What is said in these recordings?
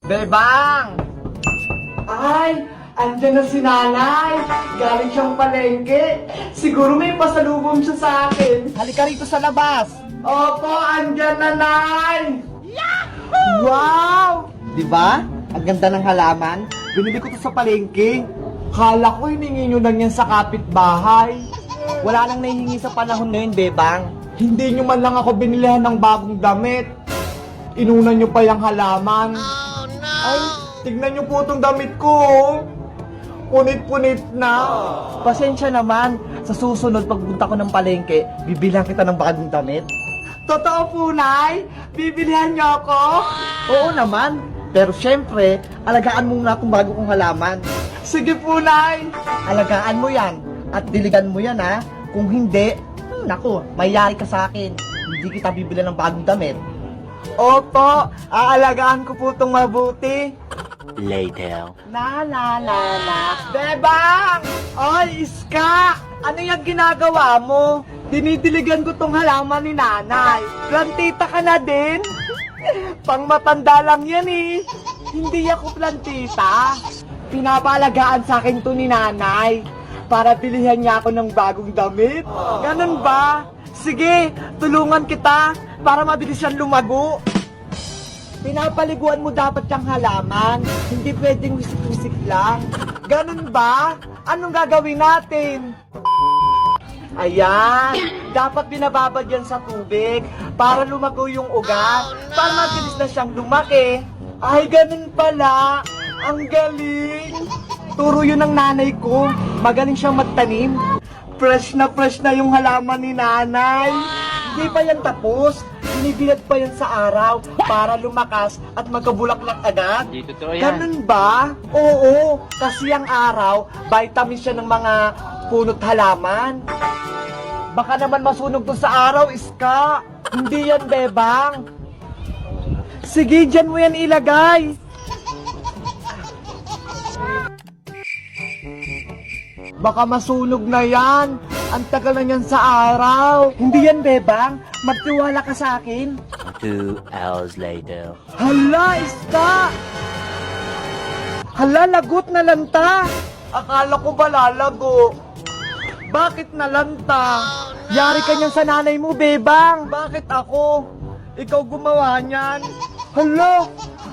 Bebang! Ay, andyan na si nanay. Galing siyang palengke. Siguro may pasalubong siya sa akin. Halika rito sa labas. Opo, andyan na, nay. Yahoo! Wow! Diba? Ang ganda ng halaman. Binili ko to sa palengke. Kala ko hiningi nyo lang yan sa kapitbahay. Wala nang nahihingi sa panahon na yun, Bebang. Hindi nyo man lang ako binilihan ng bagong damit. Inuna nyo pa yung halaman. Oh, no! Ay, tignan nyo po itong damit ko. Punit-punit na. Pasensya naman. Sa susunod, pagpunta ko ng palengke, bibilihan kita ng bagong damit. Totoo po, Nay? Bibilihan nyo ako? Oo naman. Pero syempre, alagaan mo muna itong bago kong halaman. Sige po, Nay. Alagaan mo yan. At diligan mo yan, ha? Kung hindi, naku, mayayari ka sa akin. Hindi kita bibilihan ng bagong damit. Opo, aalagaan ko po itong mabuti. Later. Na. Bebang! Oy, Iska! Ano yung ginagawa mo? Dinidiligan ko tong halaman ni nanay. Plantita ka na din? Pang matanda lang yan eh. Hindi ako plantita. Pinapalagaan sa akin to ni nanay. Para bilihan niya ako ng bagong damit. Ganun ba? Sige, tulungan kita para mabilis siyang lumago. Pinapaliguan mo dapat yung halaman. Hindi pwedeng wisik-wisik lang. Ganun ba? Anong gagawin natin? Ayan, dapat binababad yan sa tubig para lumago yung ugat. Para mabilis na siyang lumaki. Ay, ganun pala. Ang galing. Turo yun ng nanay ko. Magaling siyang magtanim. Fresh na yung halaman ni nanay. Hindi pa yan tapos. Binibilad pa yan sa araw para lumakas at magkabulaklak agad. Hindi totoo yan. Ganun ba? Oo, kasi ang araw, vitamin siya ng mga punot halaman. Baka naman masunog to sa araw, Iska. Hindi yan, Bebang. Sige, dyan mo yan ilagay. Baka masunog na yan. Ang tagal na yan sa araw. Hindi yan, Bebang. Magtiwala ka sa akin. 2 hours later. Hala, Iska! Hala, lagot na lanta. Akala ko ba lalago? Bakit nalanta? Yari ka niyan sa nanay mo, Bebang. Bakit ako? Ikaw gumawa niyan. Hala,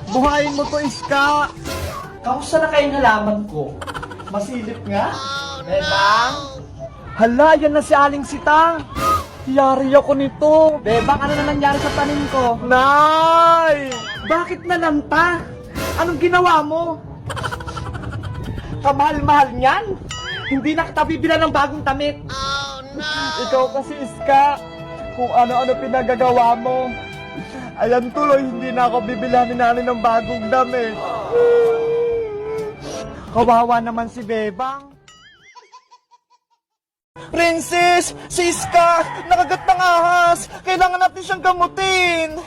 buhayin mo to, Iska. Kamusta na kayong halaman ko? Masilip nga? Bebang? Hala, yan na si Aling Sitang. Yari ako nito. Bebang, ano na nangyari sa tanim ko? Nay! Bakit nalanta? Anong ginawa mo? Kamahal-mahal niyan? Hindi na kita bibilan ng bagong damit. Oh, no! Ikaw kasi, Iska, kung ano-ano pinagagawa mo. Ayan tuloy, hindi na ako bibilan ni nanay ng bagong damit. Kawawa naman si Bebang. Princess! Si Iska! Nakagat ng ahas! Kailangan natin siyang gamutin!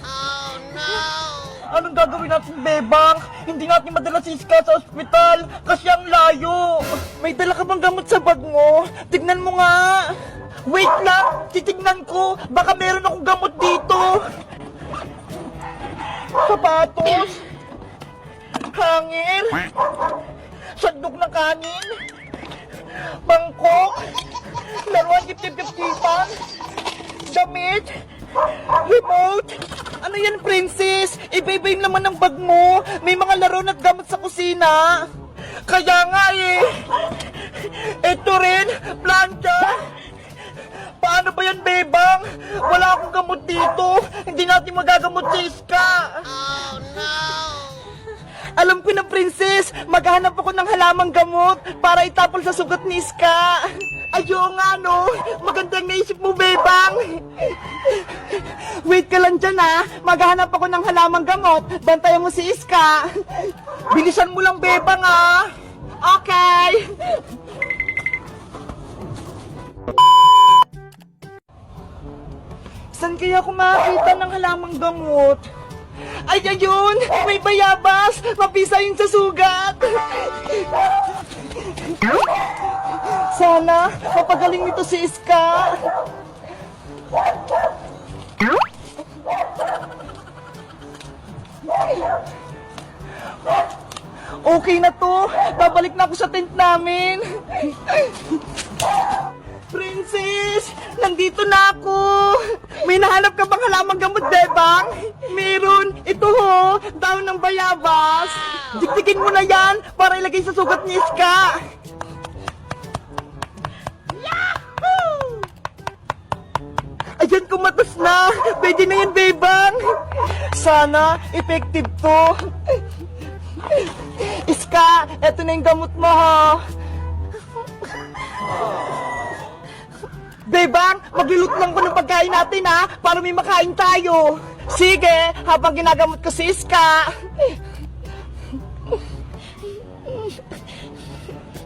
Oh no! Anong gagawin natin, Bebang? Hindi natin madala si Iska sa ospital kasi ang layo! May dala ka bang gamot sa bag mo? Tignan mo nga! Wait lang! Titignan ko! Baka meron akong gamot dito! Sapatos! Hangir! Sandok ng kanin! Bangkok, laruan kip-kip-kipan, damit, remote. Ano yan, Princess? Iba-iba yung laman ng bag mo. May mga laro at gamot sa kusina. Kaya nga eh. Ito rin, plancha. Paano ba yan, Bebang? Wala akong gamot dito. Hindi natin magagamot si Iska. Oh no! Alam ko na, Princess, maghahanap ako ng halamang gamot para itapon sa sugat ni Iska. Ayaw nga, no? Magandang naisip mo, Bebang. Wait ka lang dyan, ha? Maghahanap ako ng halamang gamot. Bantayan mo si Iska. Bilisan mo lang, Bebang, ha? Okay. Saan kaya ako makakita ng halamang gamot? Ay, ayun! May bayabas! Mapisa yun sa sugat! Sana, mapagaling nito si Iska! Okay na to. Babalik na ako sa tent namin. Princess, nandito na ako. May nahanap ka bang halamang gamot, Bebang? Meron. Ito ho, daon ng bayabas. Dikdikin mo na yan para ilagay sa sugat ni Iska. Yahoo! Ayan, kumatas na. Pwede na yan, Bebang. Sana, effective to. Iska, eto na yung gamot mo, ha. Bebang, magluluto lang ko ng pagkain natin, ha, para may makain tayo. Sige, habang ginagamot ko si Iska.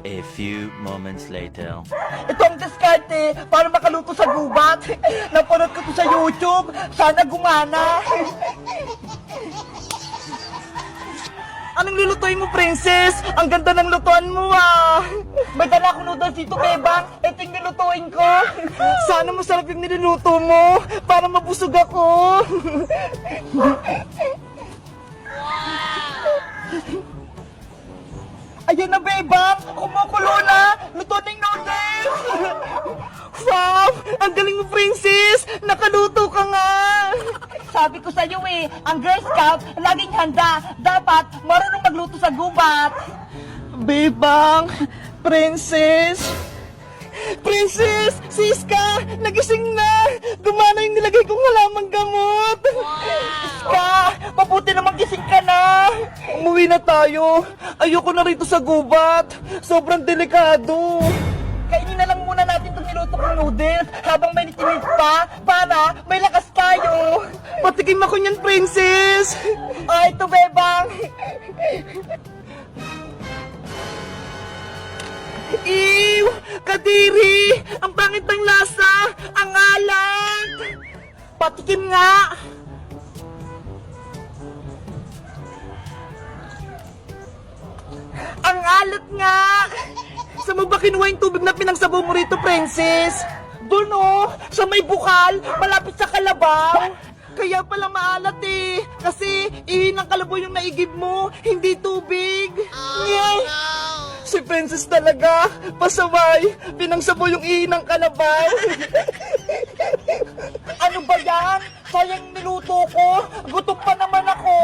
A few moments later. Ito ang diskarte para makaluto sa gubat. Napanood ko to sa YouTube. Sana gumana. Anong lulutuin mo, Princess? Ang ganda ng lutuan mo, ah. May dala akong noodles dito, Bebang. Ito yung nilutuin ko. Sana masarap yung niluluto mo para mabusog ako. Ayan na, Bebang. Kumukulo na. Luto na yung noodles. Wow! Ang galing mo, Princess! Nakaluto ka nga! Sabi ko sa'yo eh, ang Girl Scout laging handa. Dapat marunong magluto sa gubat. Bebang! Princess! Princess! Siska! Nagising na! Gumana yung nilagay kong halamang gamot! Siska! Mabuti naman gising ka na! Umuwi na tayo! Ayoko na rito sa gubat! Sobrang delikado! Kainin na lang muna natin itong niluto kong noodles habang may nitinit pa para may lakas tayo. Patikim ako niyan, Princess. Ay, ito, Bebang. Ew! Kadiri! Ang pangit ng lasa! Ang alat! Patikim nga! Ang alat nga! Saan mo ba kinuha yung tubig na pinangsabaw mo rito, Princess? Doon oh, sa may bukal, malapit sa kalabaw. Kaya pala maalat eh. Kasi ihin ng kalabaw yung naigib mo, hindi tubig. Nyeh! Si Princess talaga, pasaway, pinangsabaw yung ihin ng kalabaw. Ano ba yan? Sayang niluto ko, gutom pa naman ako.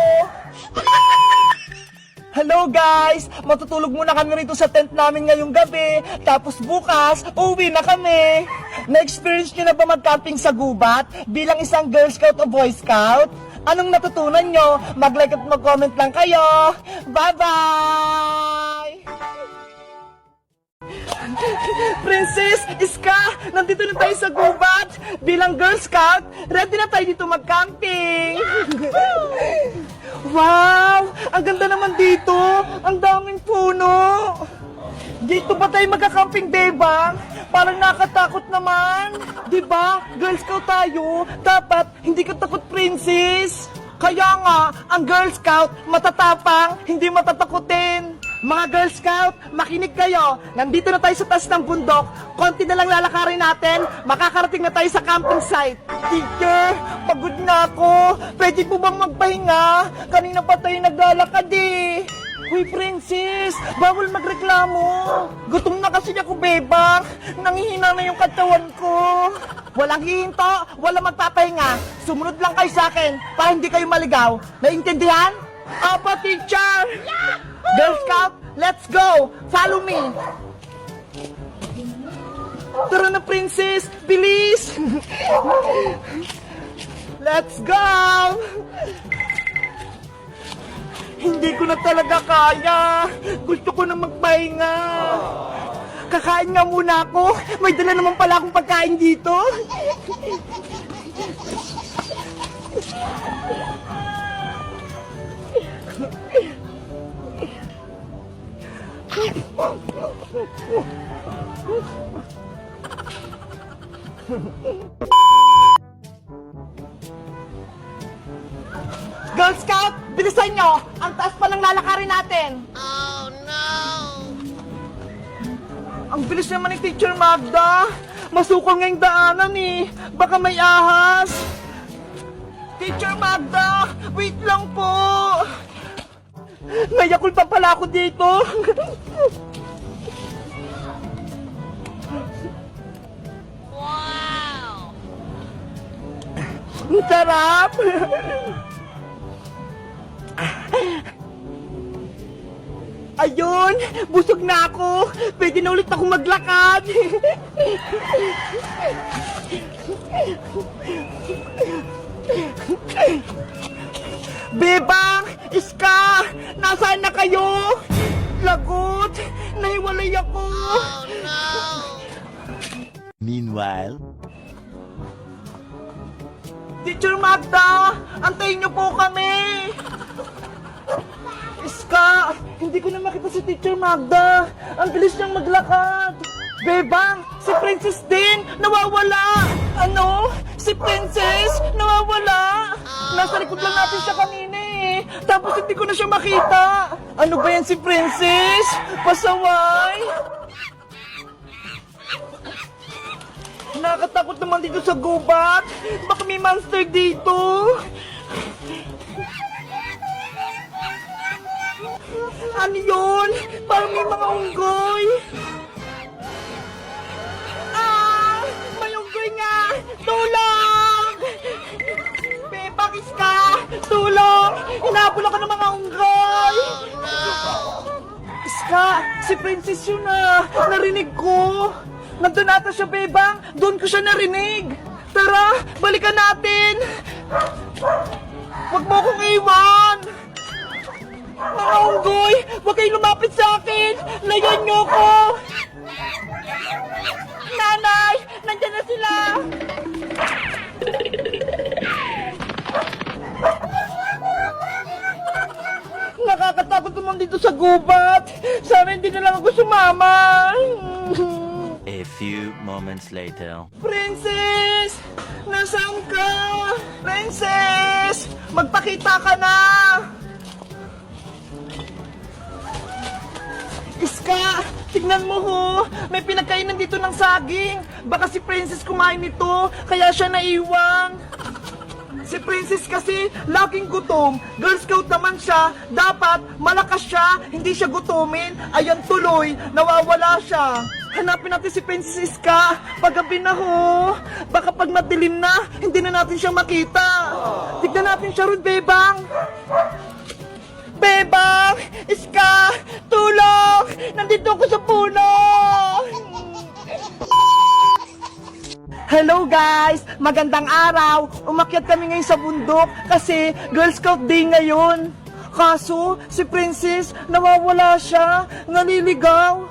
Hello guys! Matutulog muna kami rito sa tent namin ngayong gabi. Tapos bukas, uwi na kami. Na-experience nyo na ba mag-camping sa gubat bilang isang Girl Scout o Boy Scout? Anong natutunan nyo? Mag-like at mag-comment lang kayo. Bye-bye! Princess, Iska, nandito na tayo sa gubat. Bilang Girl Scout, ready na tayo dito mag-camping. Wow! Ang ganda naman dito! Ang daming puno! Dito ba tayo magka-camping, Bebang? Parang nakatakot naman! Diba? Girl Scout tayo! Dapat hindi ka takot, Princess! Kaya nga, ang Girl Scout matatapang, hindi matatakutin! Mga Girl Scout, makinig kayo! Nandito na tayo sa taas ng bundok. Konti na lang lalakarin natin. Makakarating na tayo sa camping site. Teacher, pagod na ako. Pwede po bang magpahinga? Kanina pa tayo naglalakad eh. Uy, Princess, bawal magreklamo. Gutom na kasi ako, Bebang. Nangihina na yung katawan ko. Walang hihinto, walang magpapahinga. Sumunod lang kayo sa akin para hindi kayo maligaw. Naintindihan? Apa, teacher! Girl Scout, let's go! Follow me! Tara na, Princess! Bilis! Let's go! Hindi ko na talaga kaya. Gusto ko na magpahinga. Kakain nga muna ako. May dala naman pala akong pagkain dito. Girl Scout, bilisan nyo! Ang taas pa ng lalakarin natin! Oh, no! Ang bilis naman ni Teacher Magda! Masukol nga yung daanan eh! Baka may ahas! Teacher Magda, wait lang po. Nayakul pa pala ako dito. Wow! Ang sarap. Ayun, busog na ako. Pwede na ulit ako maglakad. Bebang! Iska! Nasaan na kayo? Lagot! Nahiwalay ako! Oh no! Meanwhile, Teacher Magda! Antayin niyo po kami! Iska! Hindi ko na makita si Teacher Magda! Ang bilis niyang maglakad! Bebang! Si Princess din! Nawawala! Ano? Si Princess? Nawawala! Nasa likod lang natin siya kanina eh! Tapos hindi ko na siya makita! Ano ba yan si Princess? Pasaway! Nakakatakot naman dito sa gubat! Baka may monster dito! Ano yun? Parang may mga unggoy! Ah! May unggoy nga! Tulong! Bebang Iska! Tulong! Hinabol ako ng mga unggoy! Iska! Si Princess yun ah! Narinig ko! Nandun ata siya, Bebang! Doon ko siya narinig! Tara! Balikan natin! Huwag mo akong iwan! Mga unggoy! Huwag kayong lumapit sa akin! Layan niyo ko! Nanay! Nandiyan na sila! Nakakatakot naman dito sa gubat! Sana hindi na lang ako sumama! a few moments later. Princess! Nasaan ka? Princess! Magpakita ka na! Iska! Tignan mo ho! May pinagkainan dito ng saging! Baka si Princess kumain nito, kaya siya naiwang! Si Princess kasi laging gutom. Girl Scout naman siya. Dapat malakas siya, hindi siya gutumin. Ayan tuloy, nawawala siya. Hanapin natin si Princess Iska. Paggabi na ho. Baka pag madilim na, hindi na natin siya makita. Tignan natin siya ron, Bebang. Bebang! Iska! Tulong! Nandito ako sa puno! Hello guys! Magandang araw! Umakyat kami ngayon sa bundok kasi Girl Scout Day ngayon. Kaso, si Princess, nawawala siya, naliligaw.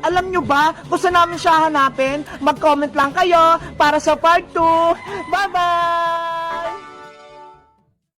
Alam nyo ba kung saan namin siya hanapin? Mag-comment lang kayo para sa part 2. Bye-bye!